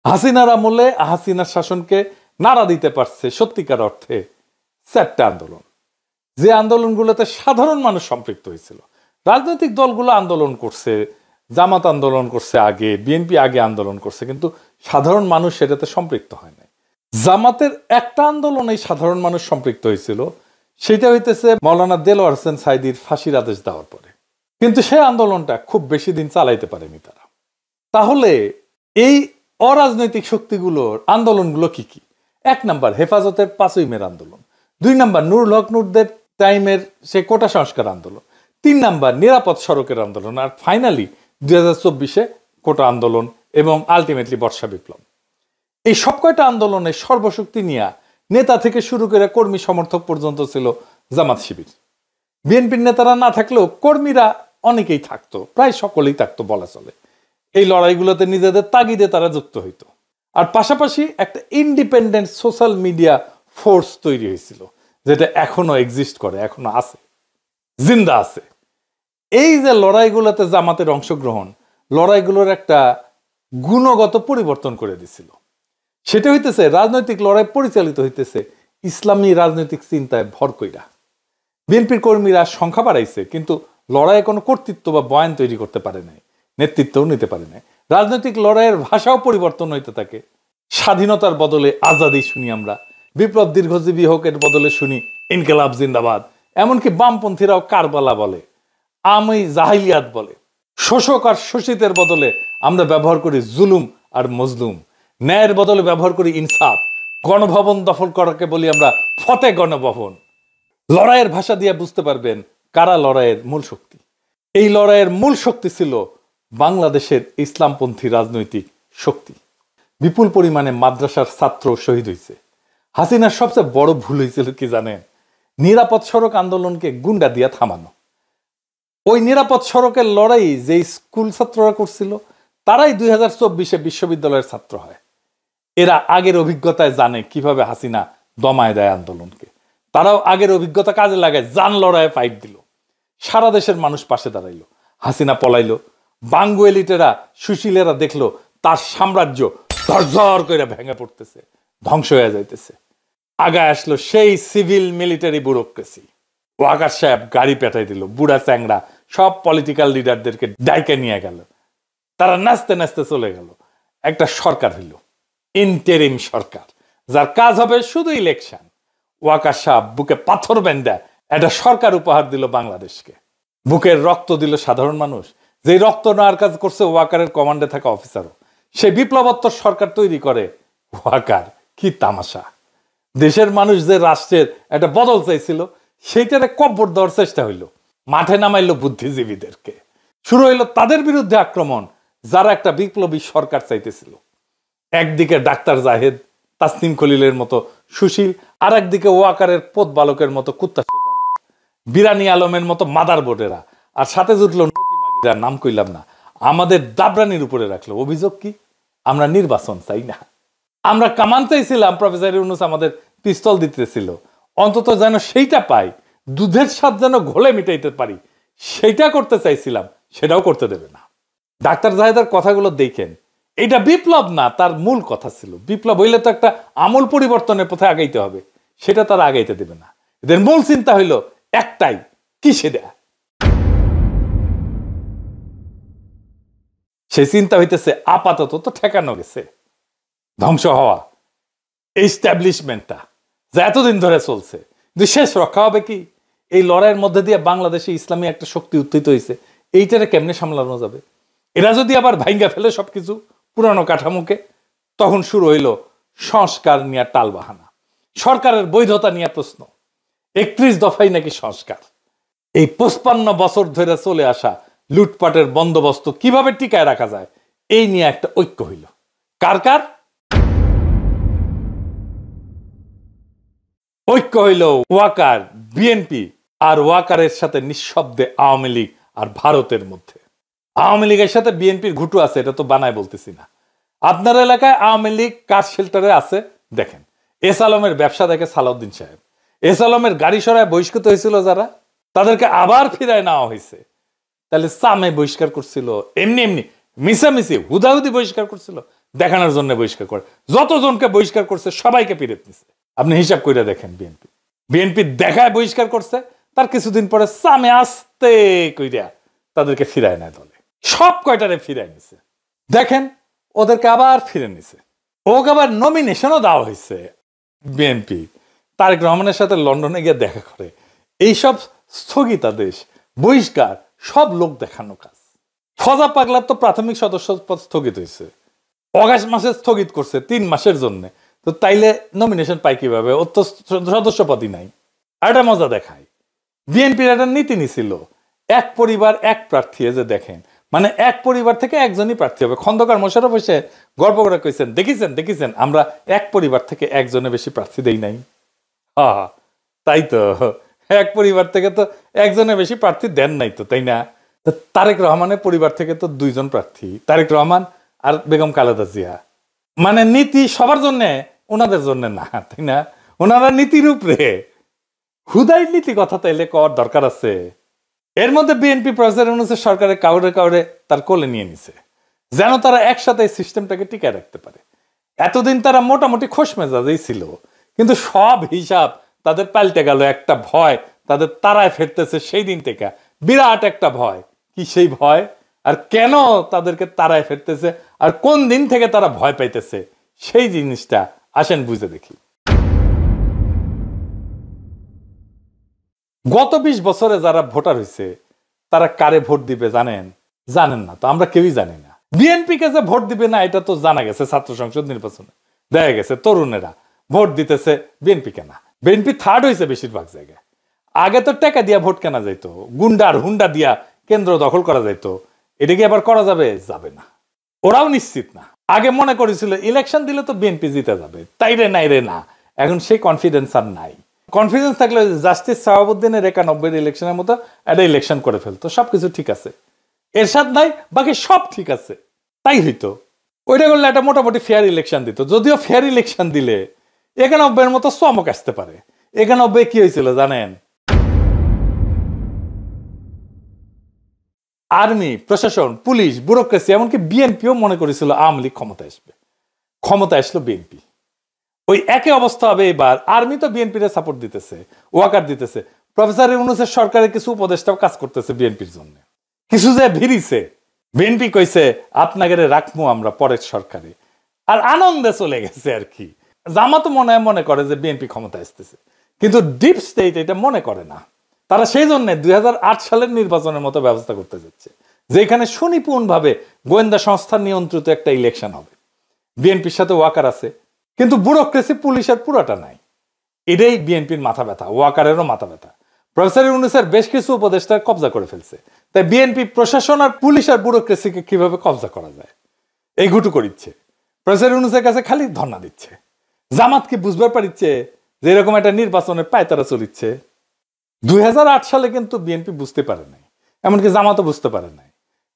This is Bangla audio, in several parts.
হাসিনার আমলে হাসিনার শাসনকে নাড়া দিতে পারছে সত্যিকার অর্থে চারটা আন্দোলন, যে আন্দোলনগুলোতে সাধারণ মানুষ সম্পৃক্ত হয়েছিল। রাজনৈতিক দলগুলো আন্দোলন করছে, জামাত আন্দোলন করছে আগে, বিএনপি আগে আন্দোলন করছে, কিন্তু সাধারণ মানুষ সেটাতে সম্পৃক্ত হয় নাই। জামাতের একটা আন্দোলনে সাধারণ মানুষ সম্পৃক্ত হয়েছিল, সেটা হইতেছে মৌলানা দেলোয়ার হোসেন সাঈদীর ফাঁসির আদেশ দেওয়ার পরে। কিন্তু সেই আন্দোলনটা খুব বেশি দিন চালাইতে পারেনি তারা। তাহলে এই অরাজনৈতিক শক্তিগুলোর আন্দোলনগুলো কি কি? 1 নাম্বার হেফাজতের 5ই মের আন্দোলন, 2 নাম্বার নুরুল হক নুরদের টাইমের সে কোটা সংস্কার আন্দোলন, 3 নাম্বার নিরাপদ সড়কের আন্দোলন, আর ফাইনালি 2024-এ কোটা আন্দোলন এবং আলটিমেটলি বর্ষা বিপ্লব। এই সব কয়টা আন্দোলনে সর্বশক্তি নিয়ে নেতা থেকে শুরু করে কর্মী সমর্থক পর্যন্ত ছিল জামাত শিবির। বিএনপির নেতারা না থাকলেও কর্মীরা অনেকেই থাকতো, প্রায় সকলেই থাকতো বলা চলে। এই লড়াইগুলোতে নিজেদের তাগিদে তারা যুক্ত হইতো। আর পাশাপাশি একটা ইন্ডিপেন্ডেন্ট সোশ্যাল মিডিয়া ফোর্স তৈরি হয়েছিল, যেটা এখনো এক্সিস্ট করে, এখনো আছে, জিন্দা আছে। এই যে লড়াইগুলোতে জামাতের অংশগ্রহণ, লড়াইগুলোর একটা গুণগত পরিবর্তন করে দিছিল। সেটা হইতেছে রাজনৈতিক লড়াই পরিচালিত হইতেছে ইসলামী রাজনৈতিক চিন্তায় ভর কইরা। বিএনপির কর্মীরা সংখ্যা বাড়াইছে, কিন্তু লড়াইয়ে কোনো কর্তৃত্ব বা বয়ান তৈরি করতে পারে নাই, নেতৃত্বও নিতে পারে নাই। রাজনৈতিক লড়াইয়ের ভাষাও পরিবর্তন হইতে থাকে। স্বাধীনতার বদলে আজাদি শুনি আমরা, বিপ্লব দীর্ঘজীবী হোক এর বদলে শুনি ইনকিলাব জিন্দাবাদ। এমনকি বামপন্থীরাও কারবালা বলে, আমি জাহিলিয়াত বলে। শোষক আর শোষিতের বদলে আমরা ব্যবহার করি জুলুম আর মজলুম। ন্যায়ের বদলে ব্যবহার করি ইনসাফ। গণভবন দখল করাকে বলি আমরা ফতে গণভবন। লড়াইয়ের ভাষা দিয়ে বুঝতে পারবেন কারা লড়াইয়ের মূল শক্তি। এই লড়াইয়ের মূল শক্তি ছিল বাংলাদেশের ইসলামপন্থী রাজনৈতিক শক্তি। বিপুল পরিমাণে মাদ্রাসার ছাত্র শহীদ হয়েছে। হাসিনার সবচেয়ে বড় ভুল হয়েছিল কি জানেন? নিরাপদ সড়ক আন্দোলনকে গুন্ডা দিয়া থামানো। ওই নিরাপদ সড়কের লড়াই যে স্কুল ছাত্ররা করছিল, তারাই 2024-এ বিশ্ববিদ্যালয়ের ছাত্র হয়। এরা আগের অভিজ্ঞতায় জানে কিভাবে হাসিনা দমায় দেয় আন্দোলনকে। তারাও আগের অভিজ্ঞতা কাজে লাগায়, জান লড়াইয়ে ফাইট দিল। সারা দেশের মানুষ পাশে দাঁড়াইলো। হাসিনা পলাইলো। বাঙ্গু এলিটেরা, সুশীলেরা দেখলো তার সাম্রাজ্য ধরঝর করে ভেঙে পড়তেছে, ধ্বংস হয়ে যাইতেছে। আগায় আসলো সেই সিভিল মিলিটারি ব্যুরোক্রেসি। ওয়াকার সাহেব গাড়ি পেটাই দিল, বুড়া চ্যাংড়া সব পলিটিক্যাল লিডারদেরকে ডাইকে নিয়ে গেল। তারা নাচতে নাচতে চলে গেল। একটা সরকার হইল, ইন্টারিম সরকার, যার কাজ হবে শুধু ইলেকশন। ওয়াকার সাহেব বুকে পাথর বেঁধে একটা সরকার উপহার দিল বাংলাদেশকে। বুকের রক্ত দিল সাধারণ মানুষ, যে রক্ত নেওয়ার কাজ করছে ওয়াকারের কমান্ডে থাকা অফিসারও। সে বিপ্লবোত্তর সরকার তৈরি করে ওয়াকার। কি তামাশা! দেশের মানুষ যে রাষ্ট্রের একটা বদল চাইছিল, সেইটারে কব্বর দেওয়ার চেষ্টা হইল। মাঠে নামাইলো বুদ্ধিজীবীদেরকে। শুরু হইল তাদের বিরুদ্ধে আক্রমণ, যারা একটা বিপ্লবী সরকার চাইতেছিল। একদিকে ডাক্তার জাহেদ, তাসনিম খলিলের মতো সুশীল, আর একদিকে ওয়াকারের পোত বালকের মতো কুত্তা সুতারা, বিরানি আলমের মতো মাদার বোর্ডেরা, আর সাথে জুটলো নটি মাগিরা, নাম কইলাম না, আমাদের দাবরানির উপরে রাখলো। অভিযোগ কি? আমরা নির্বাচন চাই না, আমরা কামান চাইছিলাম। প্রফেসর ইউনূস আমাদের পিস্তল দিতেছিল, অন্তত যেন সেইটা পাই, দুধের স্বাদ যেন ঘোলে মিটাইতে পারি, সেইটা করতে চাইছিলাম। সেটাও করতে দেবে না। ডাক্তার জাহেদের কথাগুলো দেখেন, এটা বিপ্লব না, তার মূল কথা ছিল বিপ্লব হইলে তো একটা আমূল পরিবর্তনের পথে আগাইতে হবে, সেটা তারা আগাইতে দেবে না। এদের মূল চিন্তা হইল একটাই, কি সেটা? সেই চিন্তা হইতেছে আপাতত তো ঠেকানো গেছে, ধ্বংস হওয়া এস্টাবলিশমেন্টটা যা এতদিন ধরে চলছে, কিন্তু শেষ রক্ষা হবে কি? এই লড়াইয়ের মধ্যে দিয়ে বাংলাদেশে ইসলামী একটা শক্তি উত্থিত হয়েছে, এইটারে কেমনে সামলানো যাবে? এরা যদি আবার ভাঙ্গা ফেলে সবকিছু পুরানো কাঠামোকে, তখন শুরু হইল সংস্কার নিয়ে টালবাহানা, সরকারের বৈধতা নিয়ে প্রশ্ন। 31 দফাই নাকি সংস্কার। এই 55 বছর ধরে চলে আসা লুটপাটের বন্দোবস্ত কিভাবে টিকায় রাখা যায়, এই নিয়ে একটা ঐক্য হইল। কার কার ঐক্য হইল? ওয়াকার, বিএনপি আর ওয়াকারের সাথে নিঃশব্দে আওয়ামী লীগ আর ভারতের মধ্যে। আওয়ামী লীগের সাথে বিএনপির ঘুটু আছে, এটা তো বানায় বলতেছি না। আপনার এলাকায় আওয়ামী লীগ কার শেল্টারে আছে দেখেন। এস আলমের ব্যবসা দেখে সালাউদ্দিন সাহেব। এস আলমের গাড়ি সরায় বহিষ্কৃত হয়েছিল যারা, তাদেরকে আবার ফিরায় নেওয়া হয়েছে। তাহলে সামে বহিষ্কার করছিল, এমনি এমনি মিশামিশি হুদাহুদি বহিষ্কার করছিল? দেখানোর জন্য বহিষ্কার করে। যতজনকে বহিষ্কার করছে সবাইকে ফিরত নিছে। আপনি হিসাব করে দেখেন। বিএনপি দেখায় বহিষ্কার করছে, তার কিছুদিন পরে সামে আস্তে কইরা তাদেরকে ফিরায় নেয় দলে, সব কয়টারে ফিরায় নিছে। দেখেন ওদেরকে আবার ফিরে নিছে। ওকে আবার নমিনেশনও দেওয়া হয়েছে। বিএনপি তারেক রহমানের সাথে লন্ডনে গিয়ে দেখা করে। এইসব স্থগিতাদেশ, বহিষ্কার সব লোক দেখানো কাজ। ফজা পাগলার তো প্রাথমিক সদস্য পদ স্থগিত হয়েছে, অগাস্ট মাসে স্থগিত করছে 3 মাসের জন্য। তো তাইলে নমিনেশন পাই কিভাবে? ওর তো সদস্য পদই নাই। আর একটা মজা দেখায়, বিএনপির একটা নীতি নিছিল, এক পরিবার এক প্রার্থী। যে দেখেন, মানে এক পরিবার থেকে একজনই প্রার্থী হবে। খন্দকার মোশাররফ এসে গল্প করে কইছেন, দেখেছেন আমরা এক পরিবার থেকে একজনের বেশি প্রার্থী দেই নাই। হ্যাঁ, তাই তো, এক পরিবার থেকে তো একজনের বেশি প্রার্থী দেন নাই তো, তাই না? তারেক রহমানের পরিবার থেকে তো 2 জন প্রার্থী, তারেক রহমান আর বেগম খালেদা জিয়া। মানে নীতি সবার জন্য, ওনাদের জন্য না, তাই না? ওনারা নীতির উপরে হুদাই নীতি কথা তাইলে কর দরকার আছে। এর মধ্যে বিএনপি প্রফেসর ইউনূসের সরকারের কাউরে তার কোলে নিয়ে নিছে, যেন তারা একসাথে এই সিস্টেমটাকে টিকায় রাখতে পারে। এতদিন তারা মোটামুটি খোশ মেজাজেই ছিল, কিন্তু সব হিসাব তাদের পাল্টে গেল। একটা ভয় তাদের তারায় ফেরতেছে সেই দিন থেকে, বিরাট একটা ভয়। কি সেই ভয়, আর কেন তাদেরকে তারায় ফেরতেছে, আর কোন দিন থেকে তারা ভয় পাইতেছে, সেই জিনিসটা আসেন বুঝে দেখি। গত 20 বছরে যারা ভোটার হয়েছে তারা কারে ভোট দিবে জানেন? জানেন না তো, আমরা কেউই জানি না। বিএনপি কে যে ভোট দিবে না এটা তো জানা গেছে। ছাত্র সংসদ নির্বাচনে দেখা গেছে তরুণেরা ভোট দিতেছে বিএনপি কেনা। বিএনপি থার্ড হয়েছে বেশিরভাগ জায়গায়। আগে তো টাকা দিয়া ভোট কেনা যাইতো, গুন্ডার হুন্ডা দিয়া কেন্দ্র দখল করা যাইতো। এটা কি আবার করা যাবে? যাবে না। ওরাও নিশ্চিত না। আগে মনে করেছিল ইলেকশন দিলে তো বিএনপি জিতে যাবে, তাই রে নাই রে না। এখন সেই কনফিডেন্স আর নাই। কনফিডেন্স থাকলে জাস্টিস শাহাবুদ্দিনের 91 ইলেকশনের মতো একটা ইলেকশন করে ফেলতো, সবকিছু ঠিক আছে। এরশাদ নাই, বাকি সব ঠিক আছে, তাই হইতো। ওইটা করলে একটা মোটামুটি ফেয়ার ইলেকশন দিত। যদিও ফেয়ার ইলেকশন দিলে 91 মতো চমক আসতে পারে। 91 কি হয়েছিল জানেন? আর্মি, প্রশাসন, পুলিশ, ব্যুরোক্রেসি, এমনকি বিএনপিও মনে করেছিল আওয়ামী লীগ ক্ষমতায় আসবে। ক্ষমতা আসলো বিএনপি। ওই একই অবস্থা হবে এবার। আর্মি তো বিএনপির সাপোর্ট দিতেছে, ওয়াকার দিতেছে। প্রফেসর ইউনূসের সরকারের কিছু উপদেষ্টাও কাজ করতেছে বিএনপির জন্য। কিছু যে ভিড়িছে, বিএনপি কইছে আপনাকে রাখবো আমরা পরের সরকারে, আর আনন্দে চলে গেছে আর কি। জামাত মনে করে যে বিএনপি ক্ষমতা আসতেছে, কিন্তু ডিপ স্টেট এটা মনে করে না। তারা সেই জন্য 2008 সালের নির্বাচনের মতো ব্যবস্থা করতে যাচ্ছে, যেখানে সুনিপুণ ভাবে গোয়েন্দা সংস্থা নিয়ন্ত্রিত একটা ইলেকশন হবে। বিএনপির সাথে ওয়াকার আছে, কিন্তু ব্যুরোক্রেসি পুলিশের পুরোটা নাই। এটাই বিএনপির মাথা ব্যথা, ওয়াকারেরও মাথা ব্যথা। প্রফেসর ইউনূসের বেশ কিছু উপদেষ্টা কবজা করে ফেলছে। তাই বিএনপি প্রশাসন আর পুলিশ আর ব্যুরোক্রেসিকে কিভাবে কবজা করা যায় এই ঘুটু করিচ্ছে। প্রফেসর ইউনূসের কাছে খালি ধর্ণা দিচ্ছে। জামাত কি বুঝবার পারিচ্ছে যে এরকম একটা নির্বাচনের পায়তারা চলিচ্ছে? 2008 সালে কিন্তু বিএনপি বুঝতে পারে নাই, এমনকি জামাতও বুঝতে পারে নাই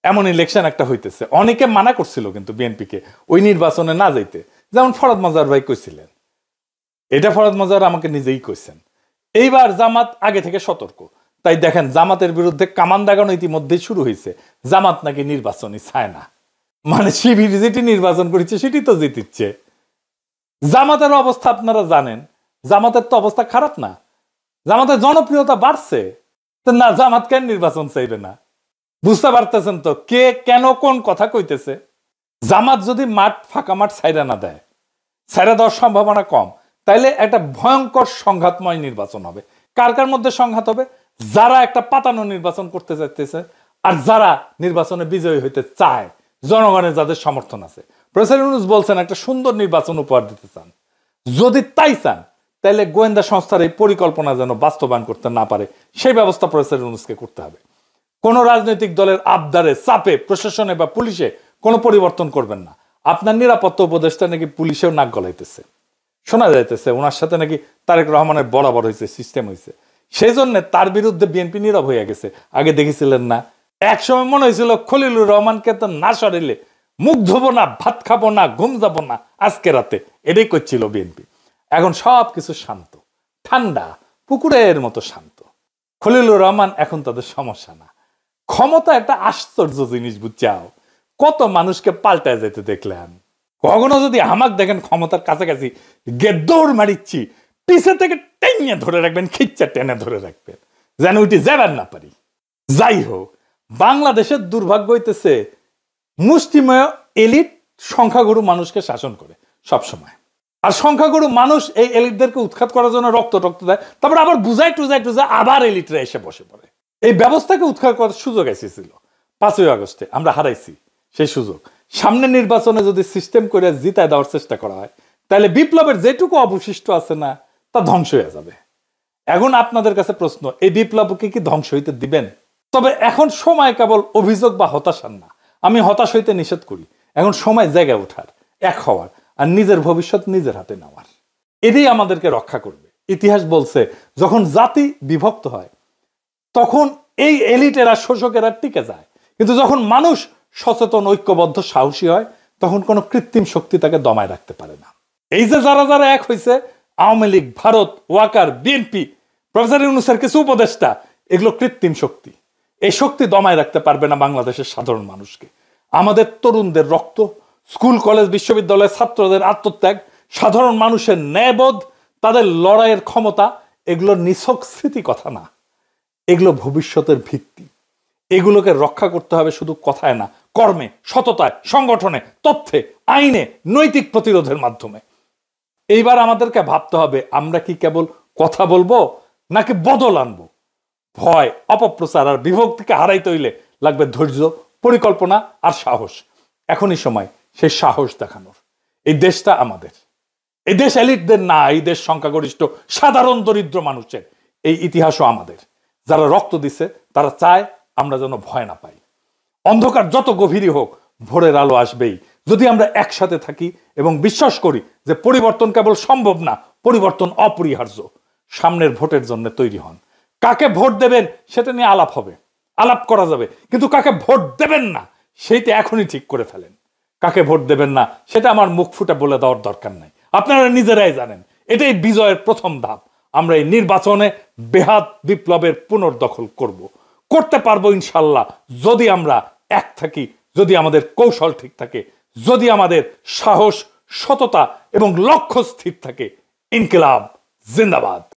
এমন ইলেকশন একটা হইতেছে। অনেকে মানা করছিল কিন্তু বিএনপিকে ওই নির্বাচনে না যাইতে, যেমন ফরহাদ মজার ভাই কইছিলেন। এটা ফরহাদ মজার আমাকে নিজেই কইছেন। এইবার জামাত আগে থেকে সতর্ক। তাই দেখেন জামাতের বিরুদ্ধে কামান দাগানো ইতিমধ্যেই শুরু হয়েছে। জামাত নাকি নির্বাচনই চায় না, মানে শিবির যেটি নির্বাচন করেছে সেটি তো জিতিচ্ছে। জামাতের অবস্থা আপনারা জানেন, জামাতের তো অবস্থা খারাপ না। জামাতের জনপ্রিয়তা বাড়ছে, তো না জামাত কেন নির্বাচন চাইবে না? বুঝতে পারতেছেন তো কে কেন কোন কথা কইতেছে? জামাত যদি মাঠ ফাঁকা মাঠ ছাইরা না দেয়, ছাইরা দেওয়ার সম্ভাবনা কম, তাইলে একটা ভয়ঙ্কর সংঘাতময় নির্বাচন হবে। কার কার মধ্যে সংঘাত হবে? যারা একটা পাতানো নির্বাচন করতে চাইতেছে আর যারা নির্বাচনে বিজয়ী হইতে চায়, জনগণের যাদের সমর্থন আছে। প্রফেসর ইউনূস বলছেন একটা সুন্দর নির্বাচন উপহার দিতে চান। যদি তাই চান তাহলে গোয়েন্দা সংস্থার এই পরিকল্পনা যেন বাস্তবায়ন করতে না পারে সেই ব্যবস্থা প্রফেসর ইউনূসকে করতে হবে। কোন রাজনৈতিক দলের আবদারে, চাপে, প্রশাসনে বা পুলিশে কোনো পরিবর্তন করবেন না। আপনার নিরাপত্তা উপদেষ্টা নাকি পুলিশেও নাক গলাইতেছে, শোনা যাইতেছে ওনার সাথে নাকি তারেক রহমানের বরাবর হয়েছে, সিস্টেম হয়েছে। সেই জন্য তার বিরুদ্ধে বিএনপি নীরব হয়ে গেছে। আগে দেখেছিলেন না, একসময় মনে হয়েছিল খলিলুর রহমানকে তো না সরাইলে মুখ ধোবো না, ভাত খাবো না, ঘুম যাবো না আজকে রাতে, এটাই করছিল বিএনপি। এখন সব কিছু শান্ত, ঠান্ডা, পুকুরের মতো শান্ত। খলিলুর রহমান এখন তাদের সমস্যা না। ক্ষমতা একটা আশ্চর্য জিনিস, বুঝছাও? কত মানুষকে পাল্টায় যেতে দেখলেন। কখনো যদি আমাকে দেখেন ক্ষমতার কাছাকাছি দৌড় মারিচ্ছি, পিছে থেকে টেনে ধরে রাখবেন, খিচ্চা টেনে ধরে রাখবেন, যেন ওইটি যাবার না পারি। যাই হোক, বাংলাদেশের দুর্ভাগ্য হইতেছে মুষ্টিমেয় এলিট সংখ্যাগুরু মানুষকে শাসন করে সবসময়। আর সংখ্যাগুরু মানুষ এই এলিটদেরকে উৎখাত করার জন্য রক্ত দেয়, তারপর আবার বুঝাই টুজাই আবার এলিটরা এসে বসে পড়ে। এই ব্যবস্থাকে উৎখাত করার সুযোগ এসেছিল 5ই আগস্টে, আমরা হারাইছি সেই সুযোগ। সামনে নির্বাচনে যদি সিস্টেম করে জিতায় দেওয়ার চেষ্টা করা হয়, তাহলে বিপ্লবের যেটুকু অবশিষ্ট আছে না, তা ধ্বংস হয়ে যাবে। এখন আপনাদের কাছে প্রশ্ন, এই বিপ্লবকে কি ধ্বংস হইতে দিবেন? তবে এখন সময় কেবল অভিযোগ বা হতাশার না, আমি হতাশ হইতে নিষেধ করি। এখন সময় জায়গায় ওঠার, এক হওয়ার, আর নিজের ভবিষ্যৎ নিজের হাতে নেওয়ার। এটাই আমাদেরকে রক্ষা করবে। ইতিহাস বলছে, যখন জাতি বিভক্ত হয় তখন এই এলিটেরা, শোষকেরা টিকে যায়, কিন্তু যখন মানুষ সচেতন, ঐক্যবদ্ধ, সাহসী হয়, তখন কোনো কৃত্রিম শক্তি তাকে দমায় রাখতে পারে না। এই যে যারা যারা এক হয়েছে, আওয়ামী লীগ, ভারত, ওয়াকার, বিএনপি, প্রফেসর ইউনূসের কিছু উপদেষ্টা, এগুলো কৃত্রিম শক্তি। এই শক্তি দমায় রাখতে পারবে না বাংলাদেশের সাধারণ মানুষকে। আমাদের তরুণদের রক্ত, স্কুল কলেজ বিশ্ববিদ্যালয়ের ছাত্রদের আত্মত্যাগ, সাধারণ মানুষের ন্যায়বোধ, তাদের লড়াইয়ের ক্ষমতা, এগুলো নিছক স্মৃতি কথা না, এগুলো ভবিষ্যতের ভিত্তি। এগুলোকে রক্ষা করতে হবে শুধু কথায় না, কর্মে, সততায়, সংগঠনে, তথ্যে, আইনে, নৈতিক প্রতিরোধের মাধ্যমে। এইবার আমাদেরকে ভাবতে হবে, আমরা কি কেবল কথা বলবো নাকি বদল আনবো? ভয়, অপপ্রচার আর বিভক্তিকে হারাইতে হইলে লাগবে ধৈর্য, পরিকল্পনা আর সাহস। এখনই সময় সেই সাহস দেখানোর। এই দেশটা আমাদের, এই দেশ এলিটদের না, এই দেশ সংখ্যাগরিষ্ঠ সাধারণ দরিদ্র মানুষের। এই ইতিহাসও আমাদের। যারা রক্ত দিছে তারা চায় আমরা যেন ভয় না পাই। অন্ধকার যত গভীরই হোক, ভোরের আলো আসবেই, যদি আমরা একসাথে থাকি এবং বিশ্বাস করি যে পরিবর্তন কেবল সম্ভব না, পরিবর্তন অপরিহার্য। সামনের ভোটের জন্য তৈরি হন। কাকে ভোট দেবেন সেটা নিয়ে আলাপ হবে, আলাপ করা যাবে, কিন্তু কাকে ভোট দেবেন না সেইটা এখনই ঠিক করে ফেলেন। কাকে ভোট দেবেন না সেটা আমার মুখ ফুটে বলে দেওয়ার দরকার নাই, আপনারা নিজেরাই জানেন। এটাই বিজয়ের প্রথম ধাপ। আমরা এই নির্বাচনে বেহাত বিপ্লবের পুনর্দখল করতে পারবো ইনশাল্লাহ, যদি আমরা এক থাকি, যদি আমাদের কৌশল ঠিক থাকে, যদি আমাদের সাহস, সততা এবং লক্ষ্য স্থির থাকে। ইনকিলাব জিন্দাবাদ।